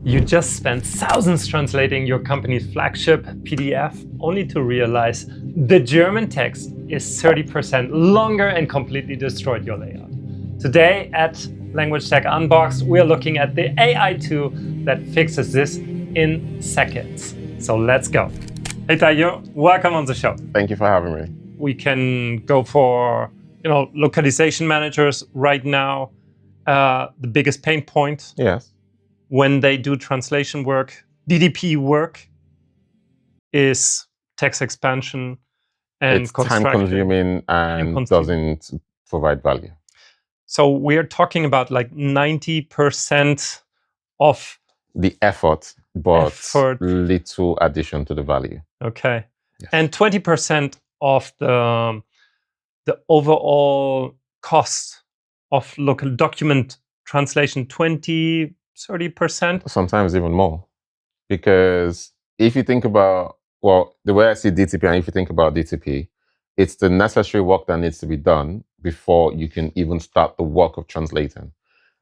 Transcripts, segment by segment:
You just spent thousands translating your company's flagship PDF only to realize the German text is 30% longer and completely destroyed your layout. Today at Language Tech Unboxed, we are looking at the AI tool that fixes this in seconds. So let's go. Hey Tayo, welcome on the show. Thank you for having me. We can go for localization managers right now. The biggest pain point. Yes. When they do translation work, DTP work, is text expansion and it's time-consuming and doesn't provide value. So we're talking about like 90% of the effort, but little addition to the value. Okay. Yes. And 20% of the overall cost of local document translation, 30%? Sometimes even more. Because if you think about, well, the way I see DTP, and if you think about DTP, it's the necessary work that needs to be done before you can even start the work of translating.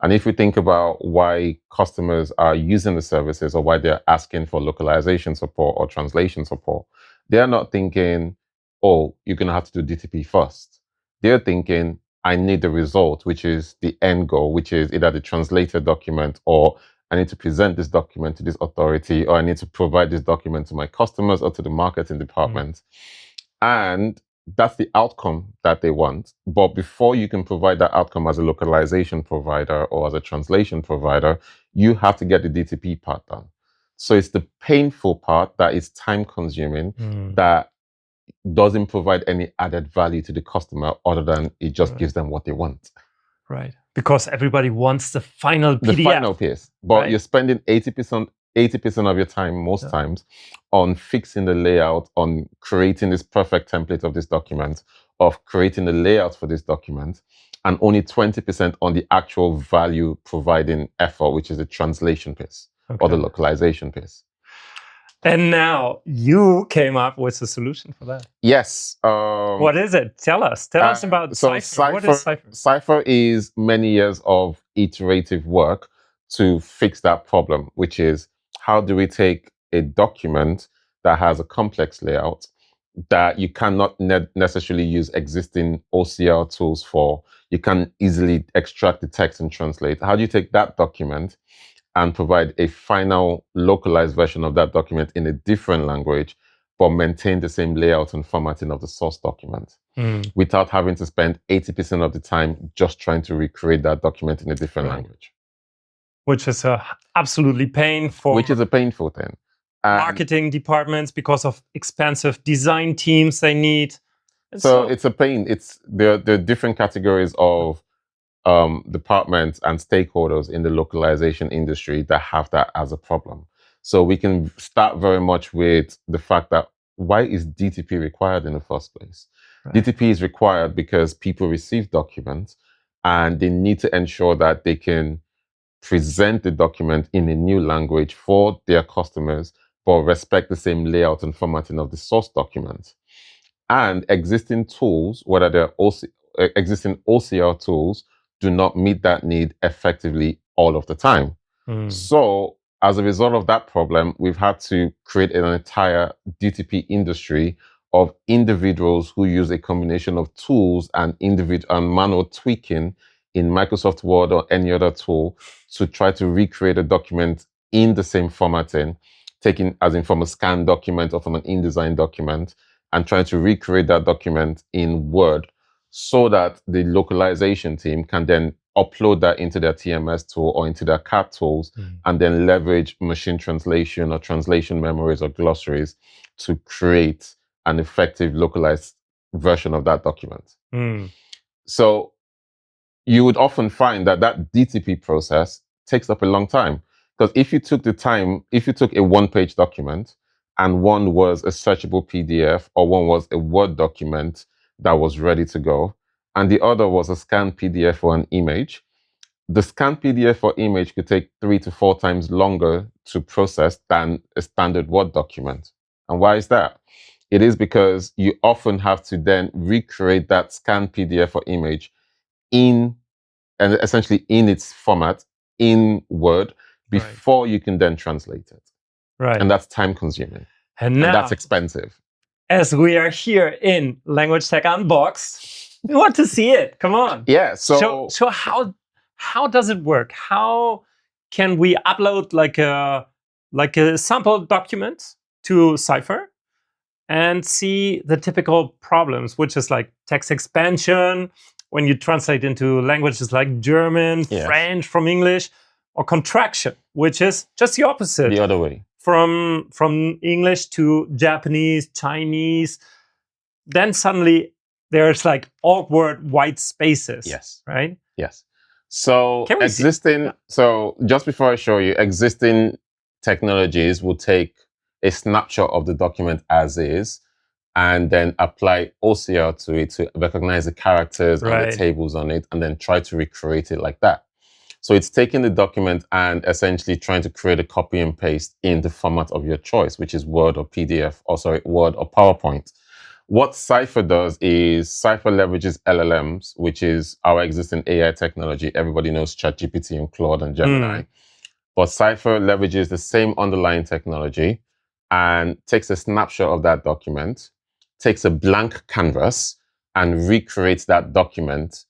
And if we think about why customers are using the services or why they're asking for localization support or translation support, they're not thinking, oh, you're going to have to do DTP first. They're thinking, I need the result, which is the end goal, which is either the translated document, or I need to present this document to this authority, or I need to provide this document to my customers or to the marketing department. And that's the outcome that they want. But before you can provide that outcome as a localization provider or as a translation provider, you have to get the DTP part done. So it's the painful part that is time consuming, that doesn't provide any added value to the customer other than it just gives them what they want. Right. Because everybody wants the final PDF. The final piece. But you're spending 80% of your time, most times, on fixing the layout, on creating this perfect template of this document, of creating the layout for this document, and only 20% on the actual value providing effort, which is the translation piece or the localization piece. And now you came up with a solution for that. Yes. What is it? Tell us about Cipher. What is Cipher? Cipher is many years of iterative work to fix that problem, which is how do we take a document that has a complex layout that you cannot necessarily use existing OCR tools for. You can easily extract the text and translate. How do you take that document and provide a final localized version of that document in a different language, but maintain the same layout and formatting of the source document without having to spend 80% of the time just trying to recreate that document in a different language? Which is absolutely painful. Which is a painful thing. Marketing departments, because of expensive design teams they need. So it's a pain. There are different categories of departments and stakeholders in the localization industry that have that as a problem. So we can start very much with the fact that why is DTP required in the first place? Right. DTP is required because people receive documents and they need to ensure that they can present the document in a new language for their customers, but respect the same layout and formatting of the source document. And existing tools, whether they're existing OCR tools, do not meet that need effectively all of the time. So as a result of that problem, we've had to create an entire DTP industry of individuals who use a combination of tools and manual tweaking in Microsoft Word or any other tool to try to recreate a document in the same formatting, taking as in from a scanned document or from an InDesign document, and trying to recreate that document in Word, so that the localization team can then upload that into their TMS tool or into their CAT tools, and then leverage machine translation or translation memories or glossaries to create an effective localized version of that document. So you would often find that DTP process takes up a long time. Because if you took a one-page document and one was a searchable PDF or one was a Word document that was ready to go, and the other was a scanned PDF or an image, the scanned PDF or image could take 3 to 4 times longer to process than a standard Word document. And why is that? It is because you often have to then recreate that scanned PDF or image essentially in its format in Word, before you can then translate it. Right. And that's time consuming. And And now, that's expensive. as we are here in Language Tech Unboxed, we want to see it. Come on. Yeah. So how does it work? How can we upload like a sample document to Cipher and see the typical problems, which is like text expansion when you translate into languages like German, Yes. French from English, or contraction, which is just the opposite. the other way. From English to Japanese, Chinese, then suddenly there's like awkward white spaces. Yes. Right? Yes. So Can we see? so just before I show you, existing technologies will take a snapshot of the document as is and then apply OCR to it to recognize the characters and Right. the tables on it and then try to recreate it like that. So it's taking the document and essentially trying to create a copy and paste in the format of your choice, which is Word or PDF, Word or PowerPoint. What Cipher does is Cipher leverages LLMs, which is our existing AI technology. Everybody knows ChatGPT and Claude and Gemini. But Cipher leverages the same underlying technology and takes a snapshot of that document, takes a blank canvas, and recreates that document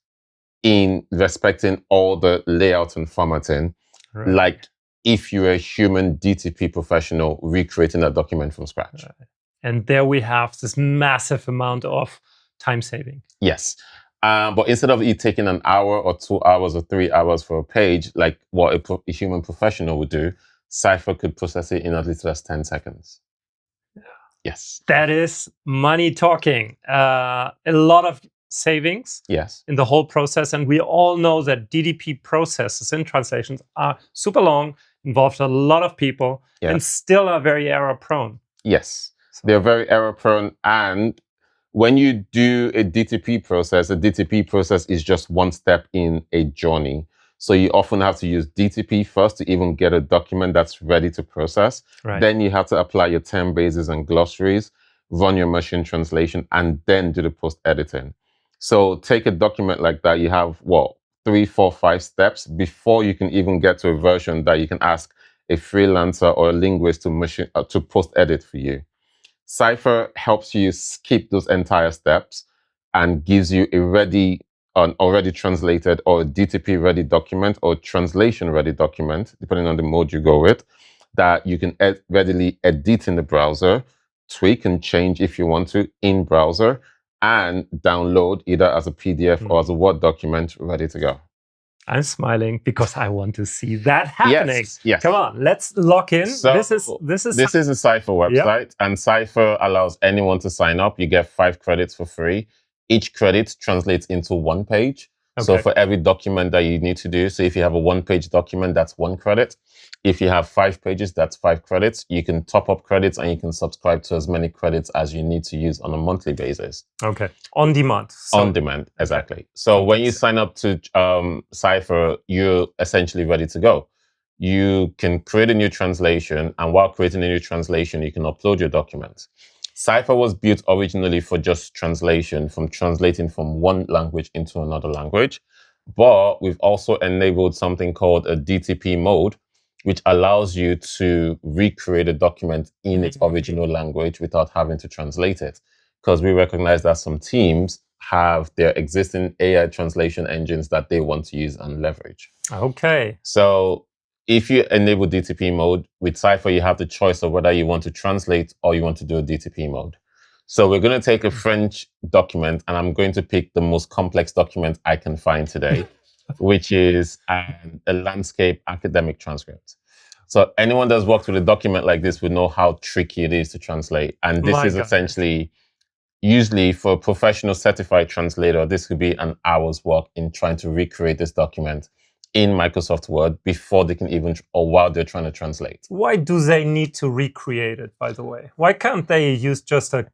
in respecting all the layout and formatting, Right. like if you're a human DTP professional recreating that document from scratch. Right. And there we have this massive amount of time saving. Yes. But instead of it taking an hour or 2 hours or 3 hours for a page, like what a human professional would do, Cipher could process it in as little as 10 seconds. Yes. That is money talking. A lot of savings Yes. in the whole process. And we all know that DTP processes in translations are super long, involve a lot of people, Yes. and still are very error prone. Yes. They're very error prone. And when you do a DTP process is just one step in a journey. So you often have to use DTP first to even get a document that's ready to process. Right. Then you have to apply your term bases and glossaries, run your machine translation, and then do the post editing. So take a document like that, you have 3, 4, 5 steps before you can even get to a version that you can ask a freelancer or a linguist to post edit for you. Cipher helps you skip those entire steps and gives you an already translated or a DTP ready document or translation ready document, depending on the mode you go with, that you can readily edit in the browser, tweak and change if you want to in browser, and download either as a PDF or as a Word document ready to go. I'm smiling because I want to see that happening. Yes. Come on, let's lock in. So this is a Cipher website, and Cipher allows anyone to sign up. You get 5 credits for free. Each credit translates into 1 page. Okay. So for every document that you need to do, so if you have a 1-page document, that's 1 credit. If you have 5 pages, that's 5 credits. You can top up credits and you can subscribe to as many credits as you need to use on a monthly basis. Okay. On demand. On demand, exactly. So when you sign up to Cipher, you're essentially ready to go. You can create a new translation, and while creating a new translation, you can upload your documents. Cipher was built originally for just translation, from translating from one language into another language. But we've also enabled something called a DTP mode, which allows you to recreate a document in its original language without having to translate it. Because we recognize that some teams have their existing AI translation engines that they want to use and leverage. Okay. So if you enable DTP mode, with Cipher, you have the choice of whether you want to translate or you want to do a DTP mode. So we're going to take a French document, and I'm going to pick the most complex document I can find today, which is a landscape academic transcript. So anyone that's worked with a document like this would know how tricky it is to translate. And this is essentially, usually for a professional certified translator, this could be an hour's work in trying to recreate this document in Microsoft Word before they can even, or while they're trying to translate. Why do they need to recreate it, by the way? Why can't they use just a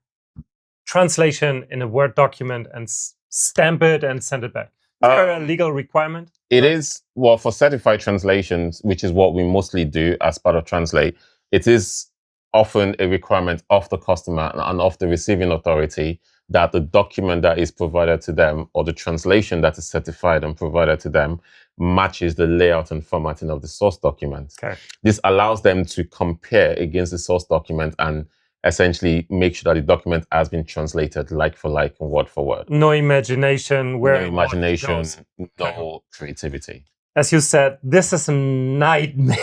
translation in a Word document and stamp it and send it back? Is there a legal requirement? It is, well, for certified translations, which is what we mostly do as part of Translate, it is often a requirement of the customer and of the receiving authority that the document that is provided to them, or the translation that is certified and provided to them, matches the layout and formatting of the source document. Okay. This allows them to compare against the source document and essentially make sure that the document has been translated like for like and word for word. No imagination, where No imagination, no Okay. creativity. As you said, this is a nightmare.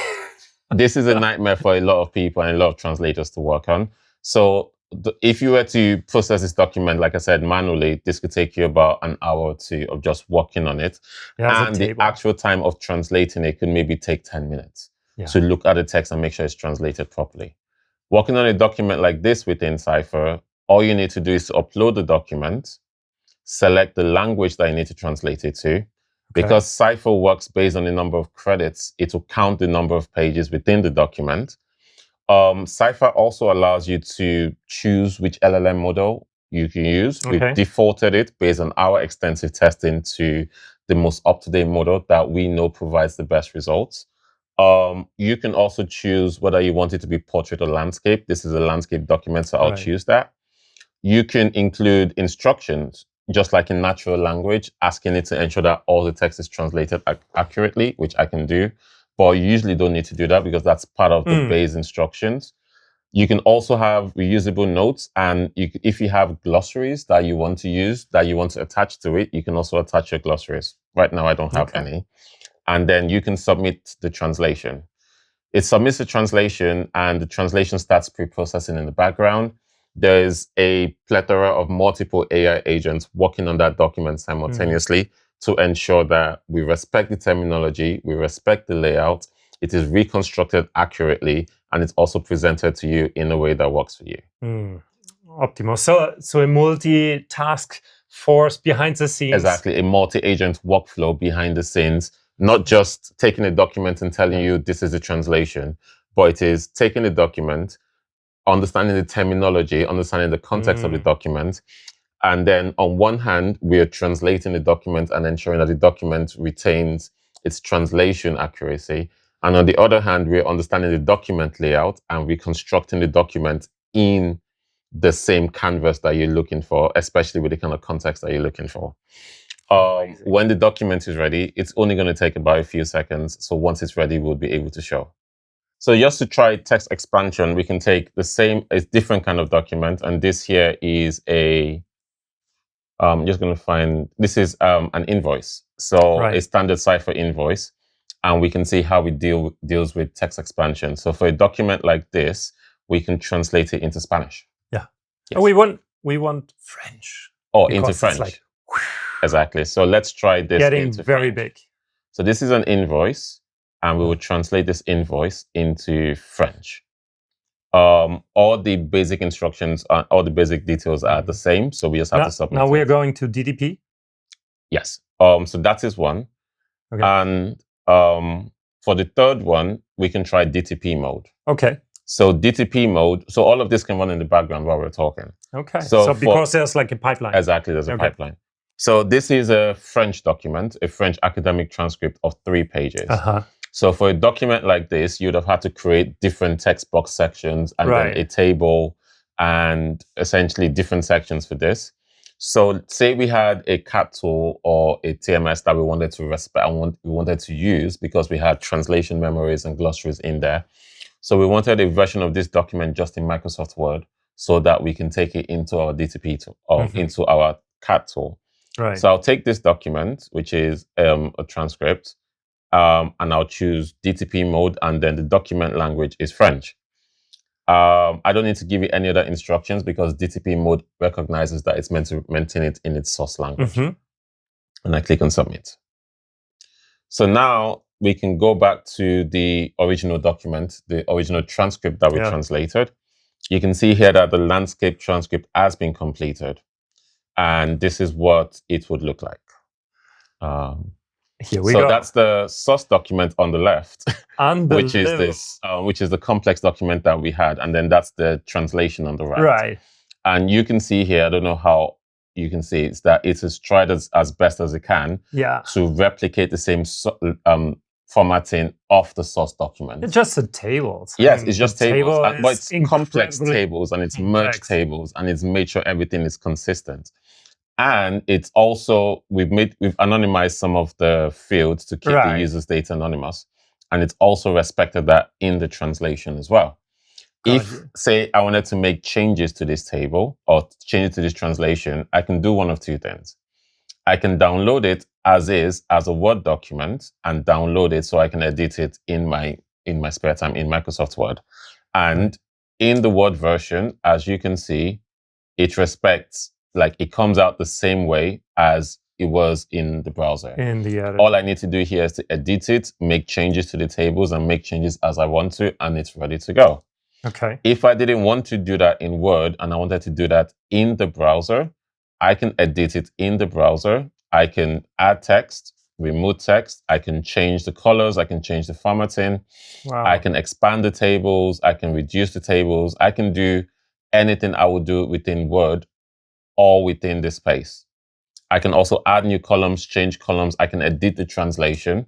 This is a nightmare for a lot of people and a lot of translators to work on. So if you were to process this document, like I said, manually, this could take you about an hour or two of just working on it. Yeah, and the actual time of translating it could maybe take 10 minutes to look at the text and make sure it's translated properly. Working on a document like this within Cipher, all you need to do is to upload the document, select the language that you need to translate it to. Because Cipher works based on the number of credits, it will count the number of pages within the document. Cipher also allows you to choose which LLM model you can use. We've defaulted it based on our extensive testing to the most up-to-date model that we know provides the best results. You can also choose whether you want it to be portrait or landscape. This is a landscape document, so I'll choose that. You can include instructions, just like in natural language, asking it to ensure that all the text is translated accurately, which I can do. But you usually don't need to do that because that's part of the base instructions. You can also have reusable notes. And if you have glossaries that you want to use, that you want to attach to it, you can also attach your glossaries. Right now, I don't have any. And then you can submit the translation. It submits the translation and the translation starts pre-processing in the background. There's a plethora of multiple AI agents working on that document simultaneously to ensure that we respect the terminology, we respect the layout, it is reconstructed accurately, and it's also presented to you in a way that works for you. Optimal. So a multi-task force behind the scenes. Exactly, a multi-agent workflow behind the scenes, not just taking a document and telling you this is the translation, but it is taking the document, understanding the terminology, understanding the context of the document. And then on one hand, we are translating the document and ensuring that the document retains its translation accuracy. And on the other hand, we're understanding the document layout and reconstructing the document in the same canvas that you're looking for, especially with the kind of context that you're looking for. When the document is ready, it's only going to take about a few seconds. So once it's ready, we'll be able to show. So just to try text expansion, we can take a different kind of document. And this here is just going to find, this is an invoice. So a standard Cipher invoice. And we can see how it deals with text expansion. So for a document like this, we can translate it into Spanish. Yeah. Yes. Oh, we want French. Oh, into French. Like, exactly. So let's try this. Getting very big. So this is an invoice. And we will translate this invoice into French. All the basic instructions, all the basic details are the same. So we just have to submit. Now we're going to DTP? Yes. So that is one. Okay. And for the third one, we can try DTP mode. Okay. So DTP mode, so all of this can run in the background while we're talking. Okay. So because there's like a pipeline. Exactly, there's a pipeline. So this is a French document, a French academic transcript of 3 pages. So for a document like this, you'd have had to create different text box sections and then a table and essentially different sections for this. So say we had a CAT tool or a TMS that we wanted to respect and we wanted to use because we had translation memories and glossaries in there. So we wanted a version of this document just in Microsoft Word so that we can take it into our DTP tool or into our CAT tool. So I'll take this document, which is a transcript, and I'll choose DTP mode, and then the document language is French. I don't need to give you any other instructions because DTP mode recognizes that it's meant to maintain it in its source language. And I click on submit. So now we can go back to the original document, the original transcript that we translated. You can see here that the landscape transcript has been completed. And this is what it would look like. Here we go. So that's the source document on the left, which is the complex document that we had, and then that's the translation on the right. And you can see here, I don't know how you can see, it's that it has tried as best as it can to replicate the same formatting of the source document. It's just the tables. Yes, it's just tables, but it's complex tables and it's merged tables, and it's made sure everything is consistent. And it's also, we've anonymized some of the fields to keep the user's data anonymous. And it's also respected that in the translation as well. If, say, I wanted to make changes to this table or changes to this translation, I can do one of two things. I can download it as is, as a Word document, and download it so I can edit it in my spare time in Microsoft Word. And in the Word version, as you can see, it respects, like, it comes out the same way as it was in the browser. In the editor. All I need to do here is to edit it, make changes to the tables, and make changes as I want to, and it's ready to go. Okay. If I didn't want to do that in Word and I wanted to do that in the browser, I can edit it in the browser. I can add text, remove text. I can change the colors. I can change the formatting. Wow. I can expand the tables. I can reduce the tables. I can do anything I would do within Word or within this space. I can also add new columns, change columns. I can edit the translation.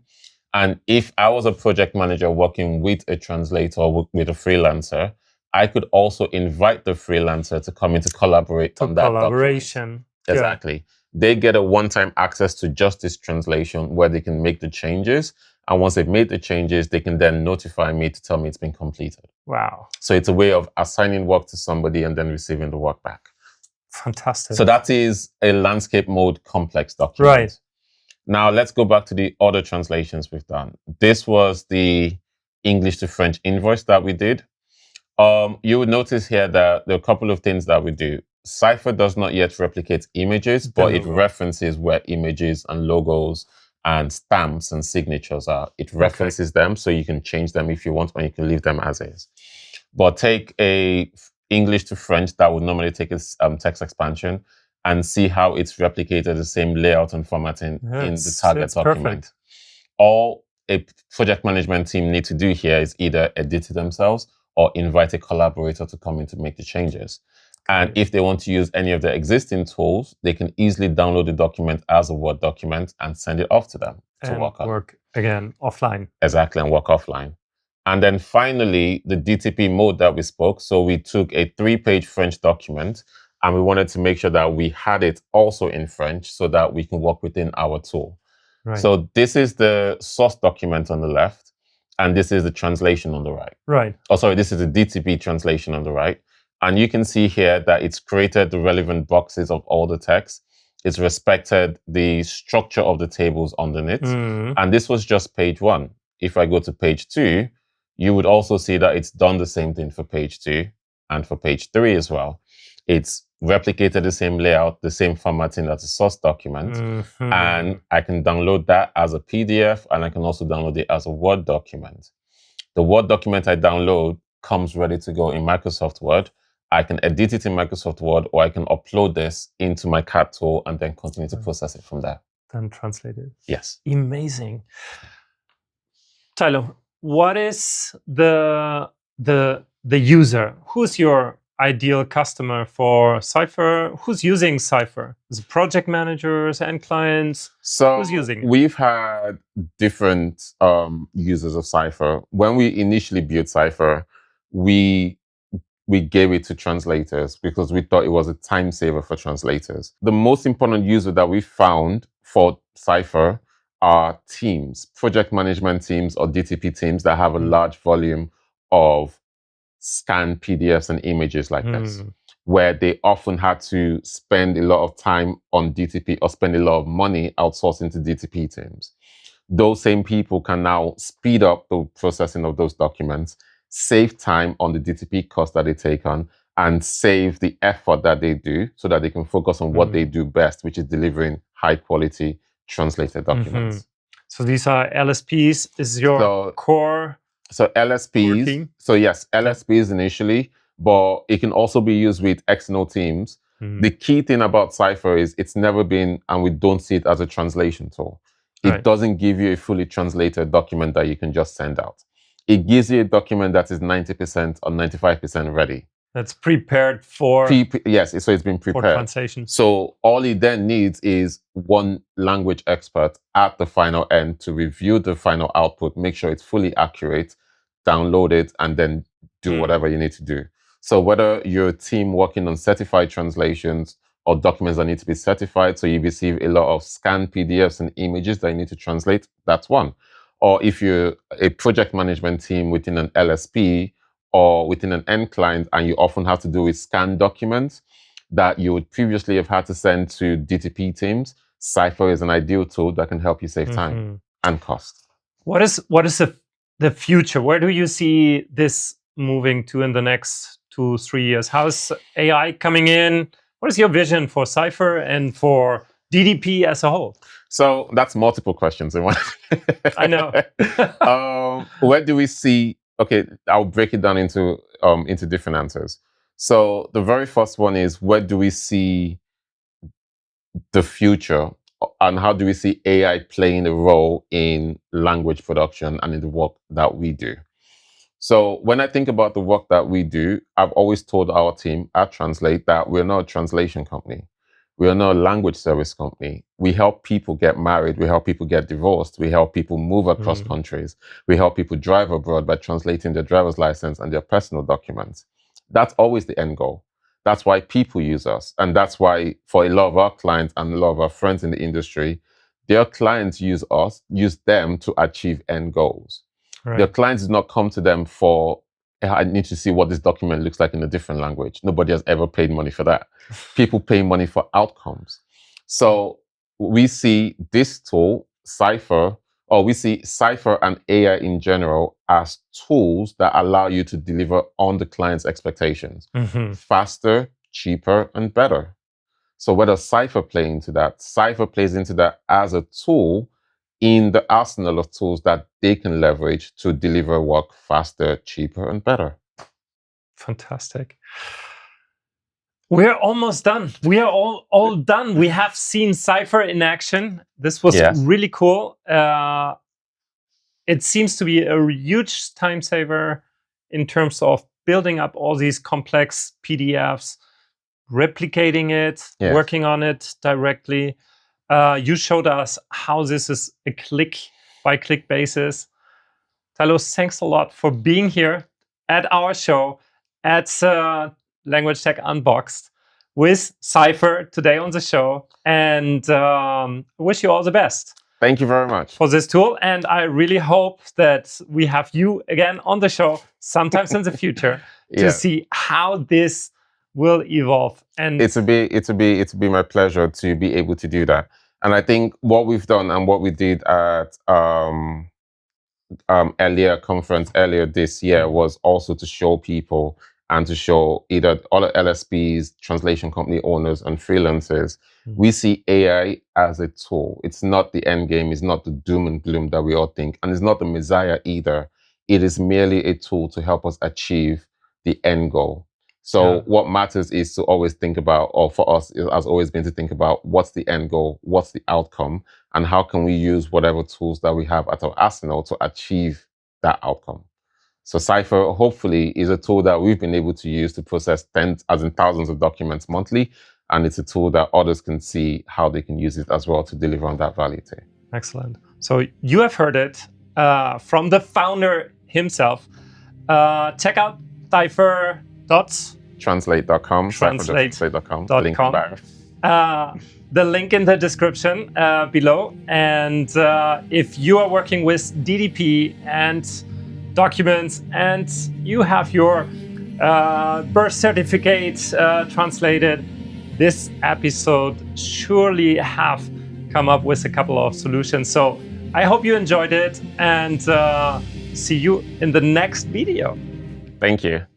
And if I was a project manager working with a translator or with a freelancer, I could also invite the freelancer to come in to collaborate on that collaboration. Exactly. They get a one-time access to just this translation where they can make the changes. And once they've made the changes, they can then notify me to tell me it's been completed. Wow. So it's a way of assigning work to somebody and then receiving the work back. Fantastic. So that is a landscape mode complex document. Right. Now let's go back to the other translations we've done. This was the English to French invoice that we did. You would notice here that there are a couple of things that we do. Cipher does not yet replicate images, but it references where images and logos and stamps and signatures are. It references them, so you can change them if you want, or you can leave them as is. But take a English to French that would normally take a text expansion and see how it's replicated the same layout and formatting in the target document. Perfect. All a project management team need to do here is either edit it themselves or invite a collaborator to come in to make the changes. And if they want to use any of the existing tools, they can easily download the document as a Word document and send it off to them to work on. Work again offline. Exactly, and work offline. And then finally, the DTP mode that we spoke. So we took a 3-page French document and we wanted to make sure that we had it also in French so that we can work within our tool. Right. So this is the source document on the left, and this is the translation on the right. Right. Oh, sorry, this is the DTP translation on the right. And you can see here that it's created the relevant boxes of all the text. It's respected the structure of the tables underneath. And this was just page 1. If I go to page 2, you would also see that it's done the same thing for page 2 and for page 3 as well. It's replicated the same layout, the same formatting as a source document. And I can download that as a PDF, and I can also download it as a Word document. The Word document I download comes ready to go in Microsoft Word. I can edit it in Microsoft Word, or I can upload this into my CAD tool and then continue to process it from there. Then translate it. Yes. Amazing. Tayo, what is the user? Who's your ideal customer for Cipher? Who's using Cipher? Is it project managers and clients? So who's using it? We've had different users of Cipher. When we initially built Cipher, we gave it to translators because we thought it was a time saver for translators. The most important user that we found for Cipher are teams, project management teams or DTP teams that have a large volume of scanned PDFs and images like this, where they often had to spend a lot of time on DTP or spend a lot of money outsourcing to DTP teams. Those same people can now speed up the processing of those documents, save time on the DTP cost that they take on, and save the effort that they do so that they can focus on what they do best, which is delivering high quality translated documents. So these are LSPs, is your core? So LSPs, so yes, LSPs initially, but it can also be used with external teams. The key thing about Cipher is it's never been, and we don't see it as a translation tool. It doesn't give you a fully translated document that you can just send out. It gives you a document that is 90% or 95% ready. That's prepared for... Yes, so it's been prepared. For translation. So all it then needs is one language expert at the final end to review the final output, make sure it's fully accurate, download it, and then do whatever you need to do. So whether you're a team working on certified translations or documents that need to be certified. So you receive a lot of scanned PDFs and images that you need to translate. That's one. Or if you're a project management team within an LSP or within an end client, and you often have to do with scanned documents that you would previously have had to send to DTP teams, Cipher is an ideal tool that can help you save time and cost. What is the future? Where do you see this moving to in the next 2-3 years? How's AI coming in? What is your vision for Cipher and for DTP as a whole? So that's multiple questions in one. I know. Where do we see? Okay, I'll break it down into different answers. So the very first one is, where do we see the future, and how do we see AI playing a role in language production and in the work that we do? So when I think about the work that we do, I've always told our team at Translayte that we're not a translation company. We are not a language service company. We help people get married. We help people get divorced. We help people move across countries. We help people drive abroad by translating their driver's license and their personal documents. That's always the end goal. That's why people use us. And that's why for a lot of our clients and a lot of our friends in the industry, their clients use them to achieve end goals. Right. Their clients do not come to them for, I need to see what this document looks like in a different language. Nobody has ever paid money for that. People pay money for outcomes. So we see this tool, Cipher, or we see Cipher and AI in general as tools that allow you to deliver on the client's expectations faster, cheaper, and better. So where does Cipher play into that? Cipher plays into that as a tool in the arsenal of tools that they can leverage to deliver work faster, cheaper, and better. Fantastic. We're almost done. We are all done. We have seen Cipher in action. This was really cool. It seems to be a huge time saver in terms of building up all these complex PDFs, replicating it, working on it directly. You showed us how this is a click-by-click basis. Tayo, thanks a lot for being here at our show at Language Tech Unboxed with Cipher today on the show, and wish you all the best. Thank you very much for this tool, and I really hope that we have you again on the show sometimes in the future to see how this will evolve. And it's be my pleasure to be able to do that. And I think what we've done and what we did at conference earlier this year was also to show people and to show either other LSPs, translation company owners, and freelancers. We see AI as a tool. It's not the end game. It's not the doom and gloom that we all think. And it's not the messiah either. It is merely a tool to help us achieve the end goal. So what matters is to always think about, or for us, it has always been to think about, what's the end goal, what's the outcome, and how can we use whatever tools that we have at our arsenal to achieve that outcome. So Cipher, hopefully, is a tool that we've been able to use to process tens, as in thousands of documents monthly. And it's a tool that others can see how they can use it as well to deliver on that value too. Excellent. So you have heard it from the founder himself. Check out Cipher. Translayte.com. Translayte.com. The link in the description below. And if you are working with DTP and documents and you have your birth certificate translated, this episode surely have come up with a couple of solutions. So I hope you enjoyed it, and see you in the next video. Thank you.